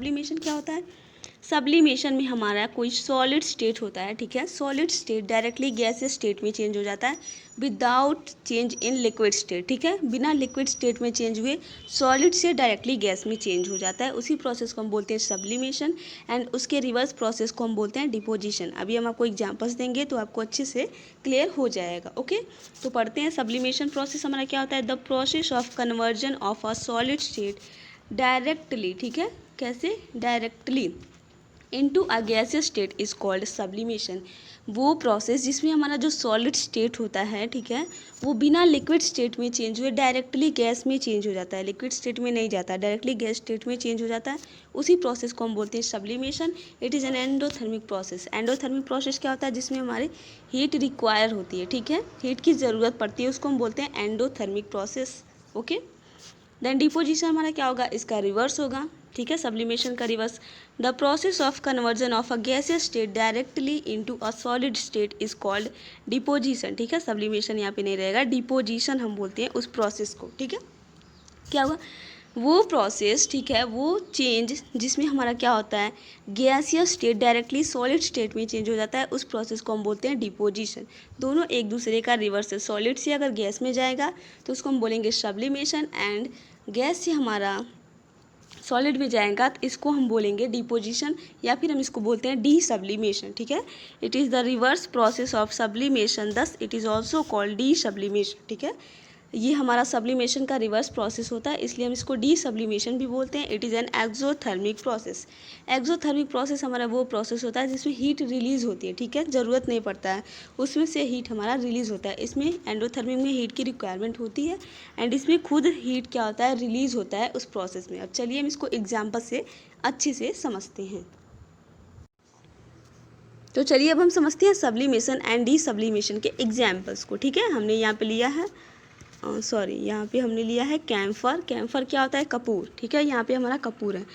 Sublimation क्या होता है? सब्लिमेशन में हमारा कोई सॉलिड स्टेट होता है, ठीक है। Solid state directly gaseous state में चेंज हो जाता है without change in liquid state, ठीक है। बिना लिक्विड स्टेट में चेंज हुए सॉलिड से डायरेक्टली गैस में चेंज हो जाता है। उसी प्रोसेस को हम बोलते हैं सब्लिमेशन एंड उसके रिवर्स प्रोसेस को हम बोलते हैं डिपोजिशन। अभी हम आपको एग्जांपल्स देंगे तो आपको अच्छे से क्लियर हो जाएगा। ओके, तो पढ़ते हैं। सब्लिमेशन प्रोसेस हमारा क्या होता है? The process of conversion of a solid state directly, ठीक है, कैसे? Directly into a gaseous state is called sublimation. वो प्रोसेस जिसमें हमारा जो सॉलिड स्टेट होता है, ठीक है, वो बिना लिक्विड स्टेट में चेंज हुए डायरेक्टली गैस में चेंज हो जाता है। लिक्विड स्टेट में नहीं जाता, डायरेक्टली गैस स्टेट में चेंज हो जाता है। उसी प्रोसेस को हम बोलते हैं sublimation. It is an endothermic process. Endothermic process क्या होता है? जिसमें हमारी हीट रिक्वायर होती है, ठीक है, हीट की ज़रूरत पड़ती है, उसको हम बोलते हैं endothermic process. Okay, then deposition हमारा क्या होगा? इसका रिवर्स होगा, ठीक है, सब्लिमेशन का reverse. The process of conversion of a gaseous state directly into a solid state is called deposition, ठीक है। सब्लिमेशन यहाँ पे नहीं रहेगा, डिपोजिशन हम बोलते हैं उस प्रोसेस को, ठीक है। क्या हुआ? वो प्रोसेस, ठीक है, वो चेंज जिसमें हमारा क्या होता है? Gaseous state directly solid state में चेंज हो जाता है, उस प्रोसेस को हम बोलते हैं डिपोजिशन। दोनों एक दूसरे का रिवर्स है। सॉलिड से अगर गैस में जाएगा तो उसको हम बोलेंगे सब्लिमेशन, एंड गैस से हमारा सॉलिड में जाएगा तो इसको हम बोलेंगे डिपोजिशन, या फिर हम इसको बोलते हैं डी सब्लिमेशन, ठीक है। It is the reverse process of sublimation, thus it is also called D sublimation, ठीक है। ये हमारा सब्लिमेशन का रिवर्स प्रोसेस होता है, इसलिए हम इसको डी सब्लिमेशन भी बोलते हैं। It is an exothermic process. Exothermic process हमारा वो प्रोसेस होता है जिसमें हीट रिलीज होती है, ठीक है, ज़रूरत नहीं पड़ता है, उसमें से हीट हमारा रिलीज होता है। इसमें एंडोथर्मिक में हीट की रिक्वायरमेंट होती है एंड इसमें खुद हीट क्या होता है? रिलीज होता है उस प्रोसेस में। अब चलिए हम इसको एग्जाम्पल से अच्छे से समझते हैं। तो चलिए अब हम समझते हैं सब्लिमेशन एंड डी सब्लिमेशन के एग्जाम्पल्स को, ठीक है। हमने यहाँ पे लिया है यहाँ पे हमने लिया है कैम्फर। कैम्फर क्या होता है? कपूर, ठीक है। यहाँ पे हमारा कपूर है,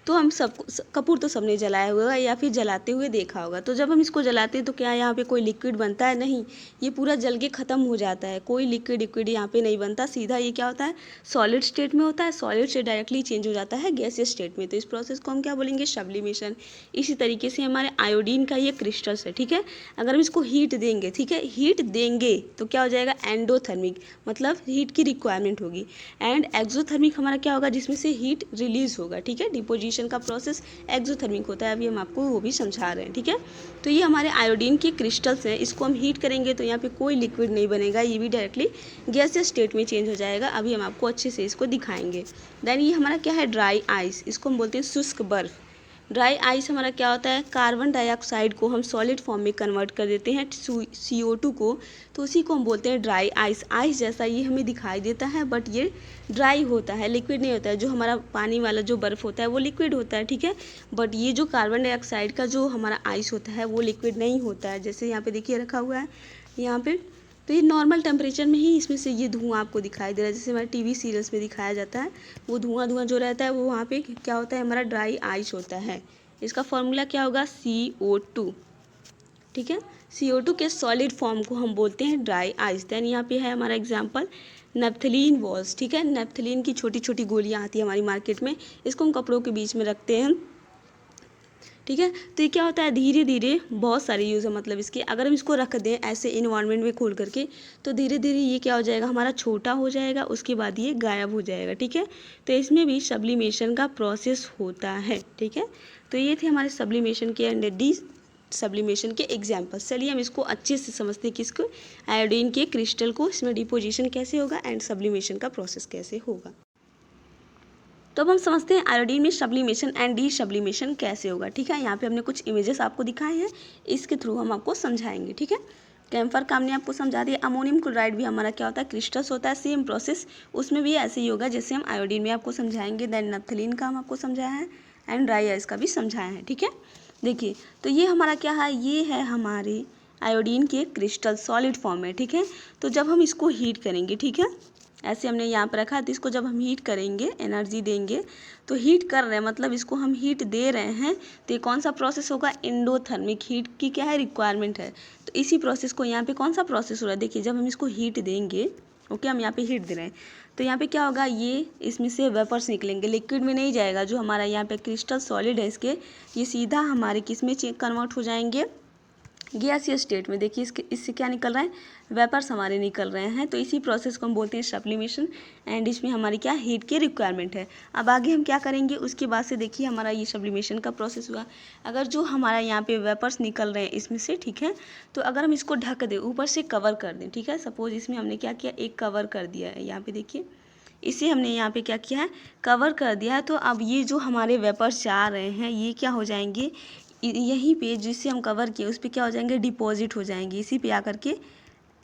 तो हम सबको कपूर तो सबने जलाया हुआ है या फिर जलाते हुए देखा होगा। तो जब हम इसको जलाते हैं तो क्या यहाँ पे कोई लिक्विड बनता है? नहीं, ये पूरा जल के ख़त्म हो जाता है, कोई लिक्विड यहाँ पे नहीं बनता। सीधा ये क्या होता है? सॉलिड स्टेट में होता है, सॉलिड से डायरेक्टली चेंज हो जाता है गैसियस स्टेट में। तो इस प्रोसेस को हम क्या बोलेंगे? सब्लिमेशन। इसी तरीके से हमारे आयोडीन का ये क्रिस्टल्स है, ठीक है। अगर हम इसको हीट देंगे, ठीक है, हीट देंगे तो क्या हो जाएगा? एंडोथर्मिक, मतलब हीट की रिक्वायरमेंट होगी। एंड एक्सोथर्मिक हमारा क्या होगा? जिसमें से हीट रिलीज होगा, ठीक है। डिपोजिशन का प्रोसेस एक्सोथर्मिक होता है, अभी हम आपको वो भी समझा रहे हैं, ठीक है। तो ये हमारे आयोडीन के क्रिस्टल्स हैं, इसको हम हीट करेंगे तो यहाँ पे कोई लिक्विड नहीं बनेगा, ये भी डायरेक्टली गैसियस स्टेट में चेंज हो जाएगा। अभी हम आपको अच्छे से इसको दिखाएंगे। देन ये हमारा क्या है? ड्राई आइस, इसको हम बोलते हैं शुष्क बर्फ। ड्राई आइस हमारा क्या होता है? कार्बन डाइऑक्साइड को हम सॉलिड फॉर्म में कन्वर्ट कर देते हैं, CO2 को, तो उसी को हम बोलते हैं ड्राई आइस। आइस जैसा ये हमें दिखाई देता है बट ये ड्राई होता है, लिक्विड नहीं होता है। जो हमारा पानी वाला जो बर्फ़ होता है वो लिक्विड होता है, ठीक है, बट ये जो कार्बन डाइऑक्साइड का जो हमारा आइस होता है वो लिक्विड नहीं होता है। जैसे यहाँ पे देखिए रखा हुआ है यहाँ पे, तो ये नॉर्मल टेम्परेचर में ही इसमें से ये धुआं आपको दिखाई दे रहा है, जैसे हमारे टीवी सीरियल्स में दिखाया जाता है। वो धुआं जो रहता है वो वहाँ पे क्या होता है? हमारा ड्राई आइस होता है। इसका फॉर्मूला क्या होगा? CO2, ठीक है। CO2 के सॉलिड फॉर्म को हम बोलते हैं ड्राई आइस। देन यहाँ पे है हमारा एग्जाम्पल नेप्थलीन बॉल्स, ठीक है। नेप्थलीन की छोटी छोटी गोलियाँ आती है हमारी मार्केट में, इसको हम कपड़ों के बीच में रखते हैं, ठीक है। तो ये क्या होता है? धीरे धीरे बहुत सारे यूज़ है, मतलब इसके अगर हम इसको रख दें ऐसे इन्वायरमेंट में खोल करके तो धीरे धीरे ये क्या हो जाएगा? हमारा छोटा हो जाएगा, उसके बाद ये गायब हो जाएगा, ठीक है। तो इसमें भी सब्लिमेशन का प्रोसेस होता है, ठीक है। तो ये थे हमारे सब्लिमेशन के एंड डी सब्लिमेशन के एग्जाम्पल्स। चलिए हम इसको अच्छे से समझते हैं, किसको? आयोडीन के क्रिस्टल को, इसमें डिपोजिशन कैसे होगा एंड सब्लिमेशन का प्रोसेस कैसे होगा। तो अब हम समझते हैं आयोडीन में सब्लिमेशन एंड डी सब्लिमेशन कैसे होगा, ठीक है। यहाँ पे हमने कुछ इमेजेस आपको दिखाए हैं, इसके थ्रू हम आपको समझाएंगे, ठीक है। कैम्फर का हमने आपको समझा दिया। अमोनियम क्लोराइड भी हमारा क्या होता है? क्रिस्टल्स होता है, सेम प्रोसेस, उसमें भी ऐसे ही होगा जैसे हम आयोडीन में आपको समझाएंगे। देन नैप्थलीन का हम आपको समझाया है एंड ड्राई आइस का भी समझाया है, ठीक है। देखिए तो ये हमारा क्या है? ये है हमारे आयोडीन के क्रिस्टल सॉलिड फॉर्म में, ठीक है। तो जब हम इसको हीट करेंगे, ठीक है, ऐसे हमने यहाँ पर रखा है, तो इसको जब हम हीट करेंगे, एनर्जी देंगे, तो हीट कर रहे हैं मतलब इसको हम हीट दे रहे हैं, तो ये कौन सा प्रोसेस होगा? एंडोथर्मिक। हीट की क्या है? रिक्वायरमेंट है। तो इसी प्रोसेस को यहाँ पे कौन सा प्रोसेस हो रहा है? देखिए जब हम इसको हीट देंगे, ओके, हम यहाँ पे हीट दे रहे हैं तो यहाँ पे क्या होगा, ये इसमें से वेपर्स निकलेंगे, लिक्विड में नहीं जाएगा। जो हमारा यहाँ पे क्रिस्टल सॉलिड है इसके, ये सीधा हमारे किस में कन्वर्ट हो जाएंगे, गैसियस स्टेट में। देखिए इससे क्या निकल रहा है, वेपर्स हमारे निकल रहे हैं। तो इसी प्रोसेस को हम बोलते हैं सब्लिमेशन एंड इसमें हमारी क्या हीट की रिक्वायरमेंट है। अब आगे हम क्या करेंगे, उसके बाद से देखिए हमारा ये सब्लिमेशन का प्रोसेस हुआ। अगर जो हमारा यहाँ पे वेपर्स निकल रहे हैं इसमें से, ठीक है, तो अगर हम इसको ढक दें, ऊपर से कवर कर दें, ठीक है, सपोज इसमें हमने क्या किया, एक कवर कर दिया है, यहाँ पे देखिए इसे हमने यहाँ पे क्या किया है, कवर कर दिया है। तो अब ये जो हमारे वेपर्स जा रहे हैं ये क्या हो जाएंगे, यहीं पे जिससे हम कवर किए उस पर क्या हो जाएंगे, डिपॉजिट हो जाएंगे, इसी पे आकर के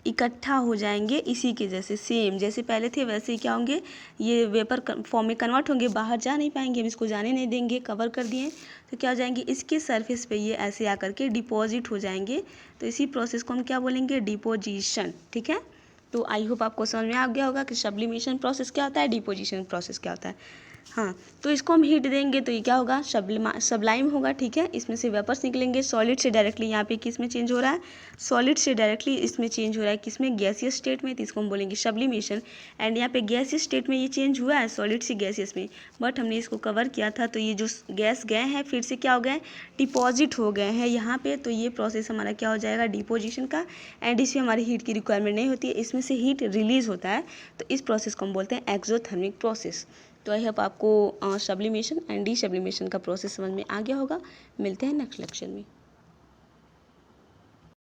इकट्ठा हो जाएंगे। इसी के जैसे सेम जैसे पहले थे वैसे ही क्या होंगे, ये वेपर फॉर्म में कन्वर्ट होंगे, बाहर जा नहीं पाएंगे, हम इसको जाने नहीं देंगे, कवर कर दिए तो क्या हो जाएंगे, इसके सरफेस पे ये ऐसे आकर के डिपॉजिट हो जाएंगे। तो इसी प्रोसेस को हम क्या बोलेंगे, डिपोजिशन। ठीक है, तो आई होप आपको समझ में आ गया होगा कि सब्लिमेशन प्रोसेस क्या होता है, डिपोजिशन प्रोसेस क्या होता है। हाँ, तो इसको हम हीट देंगे तो ये क्या होगा, सब्लाइम होगा। ठीक है, इसमें से वेपर्स निकलेंगे, सॉलिड से डायरेक्टली यहाँ पे किस में चेंज हो रहा है, सॉलिड से डायरेक्टली इसमें चेंज हो रहा है, किस में, गैसियस स्टेट में, तो इसको हम बोलेंगे सब्लिमेशन। एंड यहाँ पे गैसियस स्टेट में ये चेंज हुआ है सॉलिड से गैसियस में, बट हमने इसको कवर किया था तो ये जो गैस गए हैं फिर से क्या हो गए, डिपॉजिट हो गए हैं यहाँ पे। तो ये प्रोसेस हमारा क्या हो जाएगा, डिपोजिशन का। एंड इसमें हमारी हीट की रिक्वायरमेंट नहीं होती है, इसमें से हीट रिलीज होता है। तो इस प्रोसेस को हम बोलते हैं एक्सोथर्मिक प्रोसेस। तो आई होप आपको सब्लिमेशन एंड डी सब्लिमेशन का प्रोसेस समझ में आ गया होगा। मिलते हैं नेक्स्ट लेक्चर में।